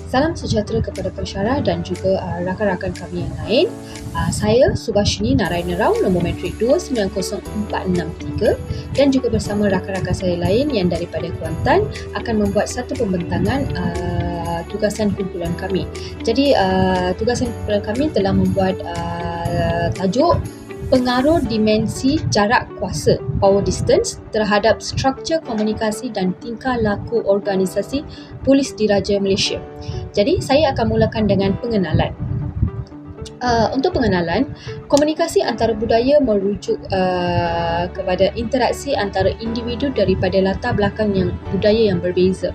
Salam sejahtera kepada pensyarah dan juga rakan-rakan kami yang lain. Saya Subashini Narayana Rao, nombor matrik 290463, dan juga bersama rakan-rakan saya lain yang daripada Kuantan akan membuat satu pembentangan tugasan kumpulan kami. Jadi tugasan kumpulan kami telah membuat tajuk pengaruh dimensi jarak kuasa power distance terhadap struktur komunikasi dan tingkah laku organisasi Polis Diraja Malaysia. Jadi saya akan mulakan dengan pengenalan. Untuk pengenalan, komunikasi antara budaya merujuk kepada interaksi antara individu daripada latar belakang budaya yang berbeza.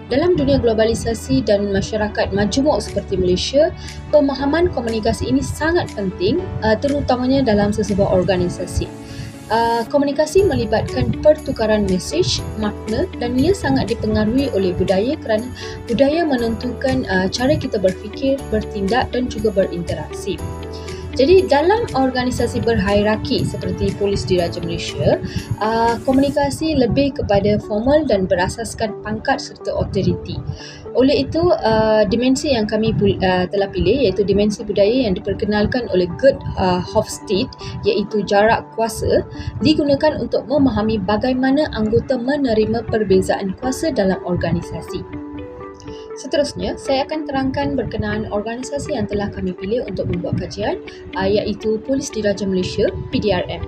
Dalam dunia globalisasi dan masyarakat majmuk seperti Malaysia, pemahaman komunikasi ini sangat penting, terutamanya dalam sesebuah organisasi. Komunikasi melibatkan pertukaran mesej, makna, dan ia sangat dipengaruhi oleh budaya kerana budaya menentukan cara kita berfikir, bertindak dan juga berinteraksi. Jadi dalam organisasi berhierarki seperti Polis Diraja Malaysia, komunikasi lebih kepada formal dan berasaskan pangkat serta otoriti. Oleh itu, dimensi yang kami telah pilih iaitu dimensi budaya yang diperkenalkan oleh Gerd Hofstede, iaitu jarak kuasa, digunakan untuk memahami bagaimana anggota menerima perbezaan kuasa dalam organisasi. Seterusnya, saya akan terangkan berkenaan organisasi yang telah kami pilih untuk membuat kajian, iaitu Polis Diraja Malaysia, PDRM.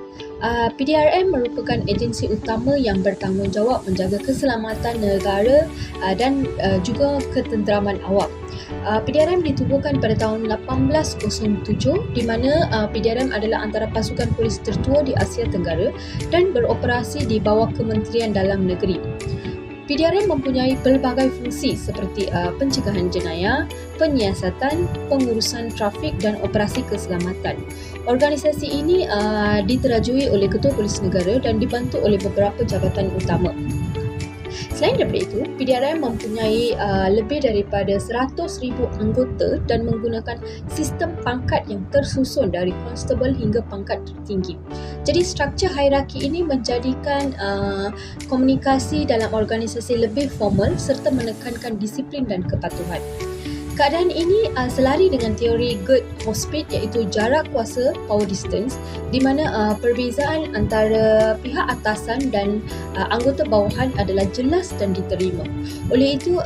PDRM merupakan agensi utama yang bertanggungjawab menjaga keselamatan negara dan juga ketenteraman awam. PDRM ditubuhkan pada tahun 1807 di mana PDRM adalah antara pasukan polis tertua di Asia Tenggara dan beroperasi di bawah Kementerian Dalam Negeri. PDRM mempunyai pelbagai fungsi seperti pencegahan jenayah, penyiasatan, pengurusan trafik dan operasi keselamatan. Organisasi ini diterajui oleh Ketua Polis Negara dan dibantu oleh beberapa jabatan utama. Selain daripada itu, PDRM mempunyai lebih daripada 100,000 anggota dan menggunakan sistem pangkat yang tersusun dari konstable hingga pangkat tertinggi. Jadi struktur hierarki ini menjadikan komunikasi dalam organisasi lebih formal serta menekankan disiplin dan kepatuhan. Keadaan ini selari dengan teori Gerd Hofstede iaitu jarak kuasa power distance, di mana perbezaan antara pihak atasan dan anggota bawahan adalah jelas dan diterima. Oleh itu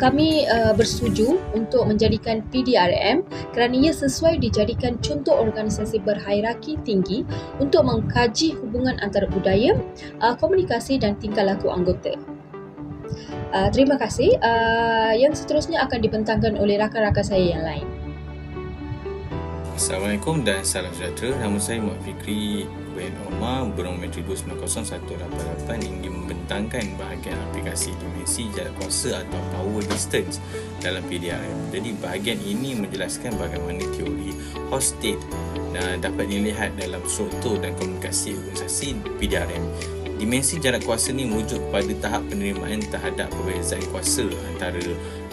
kami bersetuju untuk menjadikan PDRM kerana ia sesuai dijadikan contoh organisasi berhierarki tinggi untuk mengkaji hubungan antara budaya, komunikasi dan tingkah laku anggota. Terima kasih. Yang seterusnya akan dibentangkan oleh rakan-rakan saya yang lain. Assalamualaikum dan salam sejahtera. Nama saya Muhammad Fikri bin Omar, bernombor matrik 290188, ingin membentangkan bahagian aplikasi dimensi jarak kuasa atau power distance dalam PDRM. Jadi bahagian ini menjelaskan bagaimana teori Hofstede dapat dilihat dalam struktur dan komunikasi organisasi PDRM. Dimensi jarak kuasa ni merujuk kepada tahap penerimaan terhadap perbezaan kuasa antara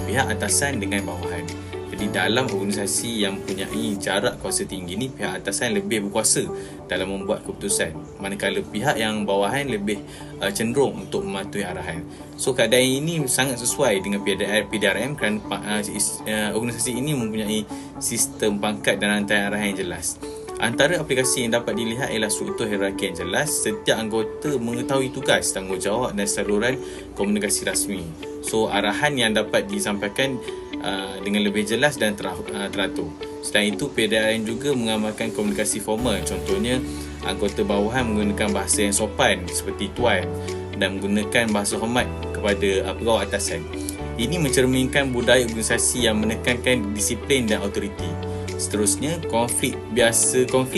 pihak atasan dengan bawahan. Jadi dalam organisasi yang mempunyai jarak kuasa tinggi ni, pihak atasan lebih berkuasa dalam membuat keputusan, manakala pihak yang bawahan lebih cenderung untuk mematuhi arahan. So keadaan ini sangat sesuai dengan PDRM kerana organisasi ini mempunyai sistem pangkat dan rantai arahan yang jelas. Antara aplikasi yang dapat dilihat ialah struktur hierarki yang jelas. Setiap anggota mengetahui tugas, tanggungjawab dan saluran komunikasi rasmi. So arahan yang dapat disampaikan dengan lebih jelas dan teratur. Selain itu, PDRM juga mengamalkan komunikasi formal. Contohnya, anggota bawahan menggunakan bahasa yang sopan seperti tuan dan menggunakan bahasa hormat kepada pegawai atasan. Ini mencerminkan budaya organisasi yang menekankan disiplin dan autoriti. Seterusnya, konflik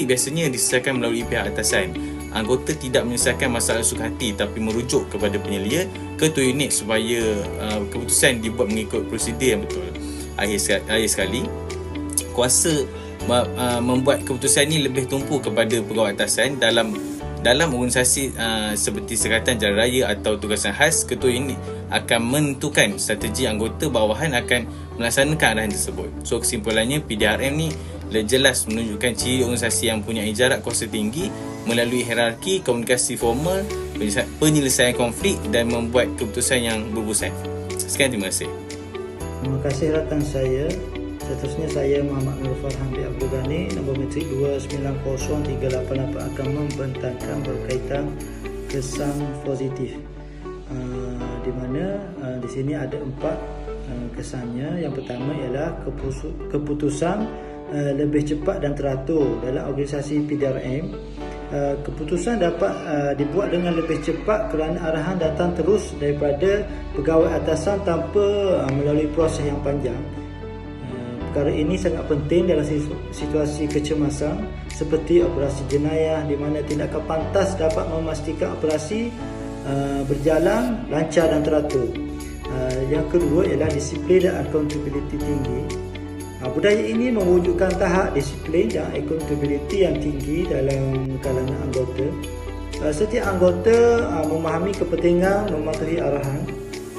biasanya diselesaikan melalui pihak atasan. Anggota tidak menyelesaikan masalah suka hati tapi merujuk kepada penyelia, ketua unit supaya keputusan dibuat mengikut prosedur yang betul. Akhir sekali, kuasa membuat keputusan ini lebih tumpu kepada pegawai atasan. Dalam organisasi seperti Sekatan Jalan Raya atau tugasan khas, ketua unit akan menentukan strategi, anggota bawahan akan melaksanakan arahan tersebut. So kesimpulannya, PDRM ni jelas menunjukkan ciri organisasi yang mempunyai jarak kuasa tinggi melalui hierarki, komunikasi formal, penyelesaian konflik dan membuat keputusan yang berpusat. Sekian, terima kasih. Terima kasih rakan saya. Seterusnya saya Muhammad Nur Farhan bin Abdul Ghani, nombor metrik 290388 akan membentangkan berkaitan kesan positif. Di mana di sini ada 4 kesannya. Yang pertama ialah keputusan lebih cepat dan teratur dalam organisasi PDRM. Keputusan dapat dibuat dengan lebih cepat kerana arahan datang terus daripada pegawai atasan tanpa melalui proses yang panjang. Perkara ini sangat penting dalam situasi kecemasan seperti operasi jenayah, di mana tindakan pantas dapat memastikan operasi berjalan lancar dan teratur. Yang kedua ialah disiplin dan accountability tinggi. Budaya ini mewujudkan tahap disiplin dan accountability yang tinggi dalam kalangan anggota. Setiap anggota memahami kepentingan mematuhi arahan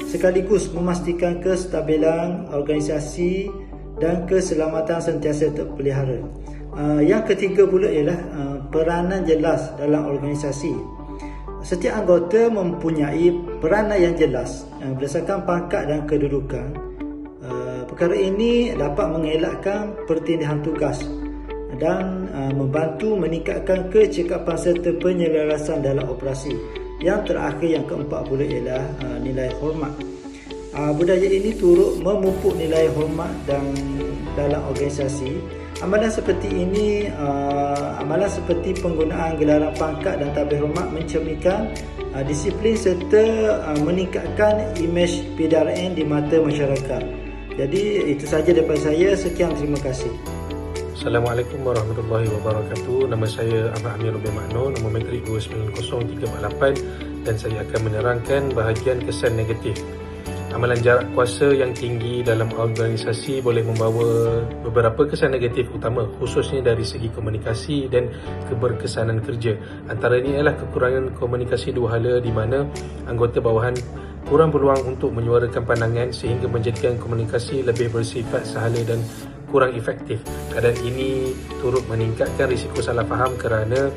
sekaligus memastikan kestabilan organisasi dan keselamatan sentiasa terpelihara. Yang ketiga pula ialah peranan jelas dalam organisasi. Setiap anggota mempunyai peranan yang jelas berdasarkan pangkat dan kedudukan. Perkara ini dapat mengelakkan pertindahan tugas dan membantu meningkatkan kecekapan serta penyelarasan dalam operasi. Yang terakhir, yang keempat pula ialah nilai hormat. Budaya ini turut memupuk nilai hormat dalam organisasi. Amalan seperti ini, amalan seperti penggunaan gelaran pangkat dan tabir hormat mencerminkan disiplin serta meningkatkan imej PDRM di mata masyarakat. Jadi itu sahaja daripada saya. Sekian, terima kasih. Assalamualaikum warahmatullahi wabarakatuh. Nama saya Ahmad Amir bin Makno, nombor metrik 290348, dan saya akan menerangkan bahagian kesan negatif. Amalan jarak kuasa yang tinggi dalam organisasi boleh membawa beberapa kesan negatif utama, khususnya dari segi komunikasi dan keberkesanan kerja. Antara ini adalah kekurangan komunikasi dua hala, di mana anggota bawahan kurang peluang untuk menyuarakan pandangan sehingga menjadikan komunikasi lebih bersifat sahala dan kurang efektif. Keadaan ini turut meningkatkan risiko salah faham kerana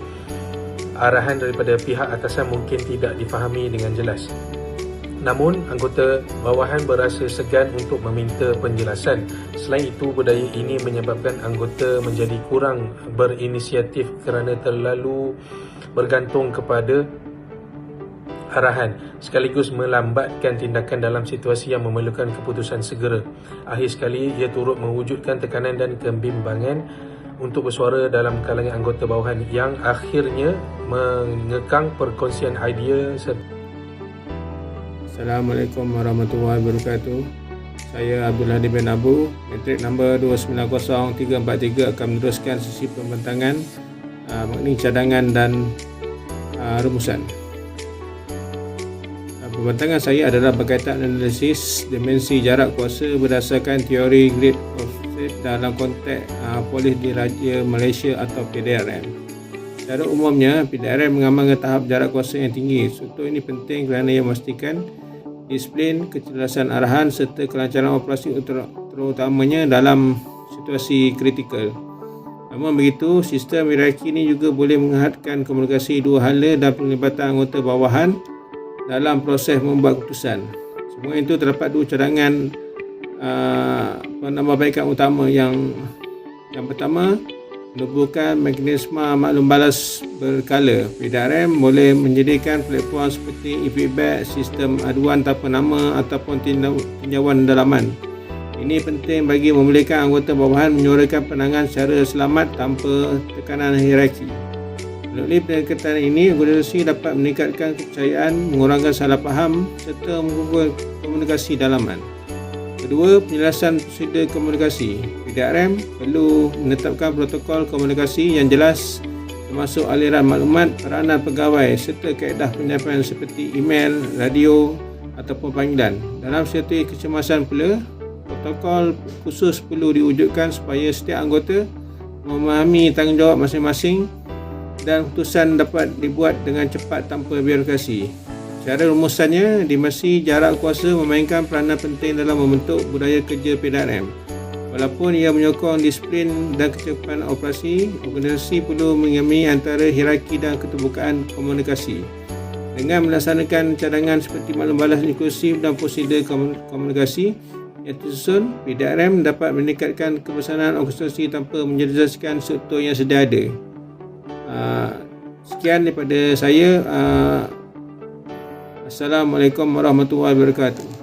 arahan daripada pihak atasan mungkin tidak difahami dengan jelas. Namun, anggota bawahan berasa segan untuk meminta penjelasan. Selain itu, budaya ini menyebabkan anggota menjadi kurang berinisiatif kerana terlalu bergantung kepada arahan, sekaligus melambatkan tindakan dalam situasi yang memerlukan keputusan segera. Akhir sekali, ia turut mewujudkan tekanan dan kebimbangan untuk bersuara dalam kalangan anggota bawahan yang akhirnya mengekang perkongsian idea. Assalamualaikum warahmatullahi wabarakatuh. Saya Abdul Hadi bin Abu, metrik nombor 290343, akan meneruskan sesi pembentangan mengenai cadangan dan rumusan. Pembentangan saya adalah berkaitan analisis dimensi jarak kuasa berdasarkan teori grid offset dalam konteks polis diraja Malaysia atau PDRM. Secara umumnya, PDRM mengamalkan tahap jarak kuasa yang tinggi. Struktur ini penting kerana ia memastikan disiplin, kecerdasan arahan serta kelancaran operasi terutamanya dalam situasi kritikal. Namun begitu, sistem hierarki ini juga boleh menghadkan komunikasi dua hala dan penglibatan anggota bawahan dalam proses membuat keputusan. Semua itu terdapat dua cadangan penambahbaikan utama. Yang pertama, menubuhkan mekanisme maklum balas berkala. PDRM boleh menyediakan platform seperti e-feedback, sistem aduan tanpa nama ataupun tinjauan dalaman. Ini penting bagi membolehkan anggota bawahan menyuarakan pandangan secara selamat tanpa tekanan hierarki. Melalui pendekatan ini, organisasi dapat meningkatkan kepercayaan, mengurangkan salah faham serta mengukuhkan komunikasi dalaman. Kedua, penjelasan prosedur komunikasi. PDRM perlu menetapkan protokol komunikasi yang jelas termasuk aliran maklumat, peranan pegawai serta kaedah penyampaian seperti email, radio ataupun panggilan. Dalam situasi kecemasan pula, protokol khusus perlu diwujudkan supaya setiap anggota memahami tanggungjawab masing-masing dan keputusan dapat dibuat dengan cepat tanpa birokrasi. Cara rumusannya, dimensi jarak kuasa memainkan peranan penting dalam membentuk budaya kerja PDRM. Walaupun ia menyokong disiplin dan kecepatan operasi, organisasi perlu mengimbangi antara hierarki dan keterbukaan komunikasi. Dengan melaksanakan cadangan seperti maklum balas inklusif dan prosedur komunikasi yang tersusun, PDRM dapat meningkatkan kepesanan orkestrasi tanpa menjejaskan struktur yang sedia ada. Sekian daripada saya. Assalamualaikum warahmatullahi wabarakatuh.